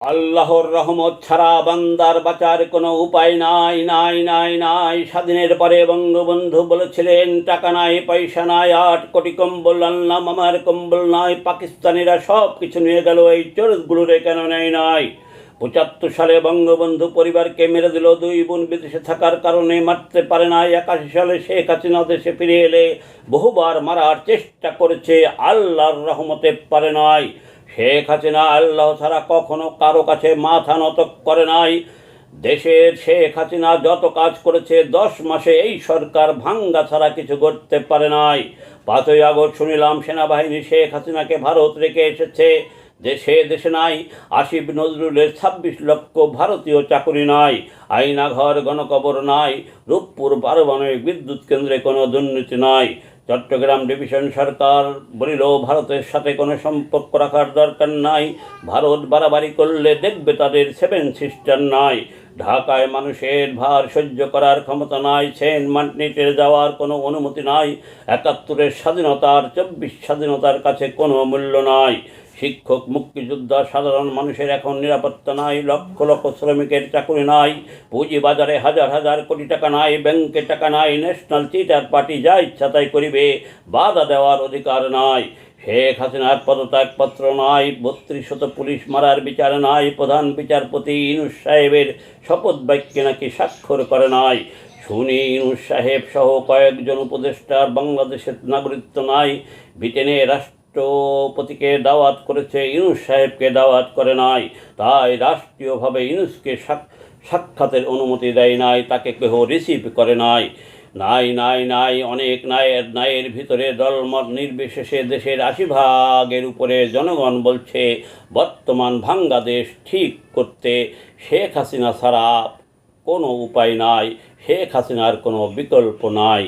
আল্লাহর রহমত ছাড়া বান্দার বাঁচার কোনো উপায় নাই নাই নাই নাই। স্বাধীনের পরে বঙ্গবন্ধু বলেছিলেন, টাকা নাই, পয়সা নাই, 8 কোটি কম্বল আনলাম, আমার কম্বল নাই। পাকিস্তানিরা সব কিছু নিয়ে গেল, এই চোরগুলোরে কেন নেয় নাই? 75 সালে বঙ্গবন্ধু পরিবারকে মেরে দিল। 2 বোন বিদেশে থাকার কারণে মারতে পারে নাই। 81 সালে শেখ হাসিনা দেশে ফিরে এলে বহুবার মারার চেষ্টা করেছে, আল্লাহর রহমতে পারে নাই। শেখ হাসিনা আল্লাহ ছাড়া কখনো কারো কাছে মাথা নত করে নাই। দেশের শেখ হাসিনা যত কাজ করেছে 10 মাসে এই সরকার ভাঙ্গা ছাড়া কিছু করতে পারে নাই। 5ই আগস্ট শুনিলাম সেনাবাহিনী শেখ হাসিনাকে ভারত রেখে এসেছে। দেশে নাই। আসিফ নজরুলের 26 লক্ষ ভারতীয় চাকুরি নাই। আয়নাঘর, গণকবর নাই। রূপপুর পারমাণবিক বিদ্যুৎ কেন্দ্রে কোনো দুর্নীতি নাই। চট্টগ্রাম ডিভিশন সরকার বলিল, ভারতের সাথে কোনো সম্পর্ক রাখার দরকার নাই। ভারত বাড়াবাড়ি করলে দেখবে তাদের 7 সিস্টার নাই। ঢাকায় মানুষের ভার সহ্য করার ক্ষমতা নাই। সেন্ট মার্টিনে যাওয়ার কোনো অনুমতি নাই। 71-এর স্বাধীনতার 24 স্বাধীনতার কাছে কোনো মূল্য নাই। শিক্ষক, মুক্তিযোদ্ধা, সাধারণ মানুষের এখন নিরাপত্তা নাই। লক্ষ লক্ষ শ্রমিকের চাকরি নাই। পুঁজিবাজারে হাজার হাজার কোটি টাকা নাই। ব্যাংকে টাকা নাই। ন্যাশনাল চিটার পার্টি যা ইচ্ছা তাই করিবে, বাধা দেওয়ার অধিকার নাই। শেখ হাসিনার পদত্যাগপত্র নাই। 32শত পুলিশ মারার বিচার নাই। প্রধান বিচারপতি ইউনূস সাহেবের শপথ বাক্যে নাকি স্বাক্ষর করে নাই। শুনি ইউনূস সাহেব সহ কয়েকজন উপদেষ্টার বাংলাদেশের নাগরিকত্ব নাই। ব্রিটেনের রাষ্ট্রপতিকে দাওয়াত করেছে, ইউনূস সাহেবকে দাওয়াত করে নাই। তাই রাষ্ট্রীয়ভাবে ইউনূসকে সাক্ষাতের অনুমতি দেয় নাই, তাকে কেউ রিসিভ করে নাই। নাই নাই নাই, অনেক নায়ের ভিতরে দলমত নির্বিশেষে দেশের 80% উপরে জনগণ বলছে বর্তমান ভাঙ্গা দেশ ঠিক করতে শেখ হাসিনা ছাড়া কোনো উপায় নাই। শেখ হাসিনার কোনো বিকল্প নাই।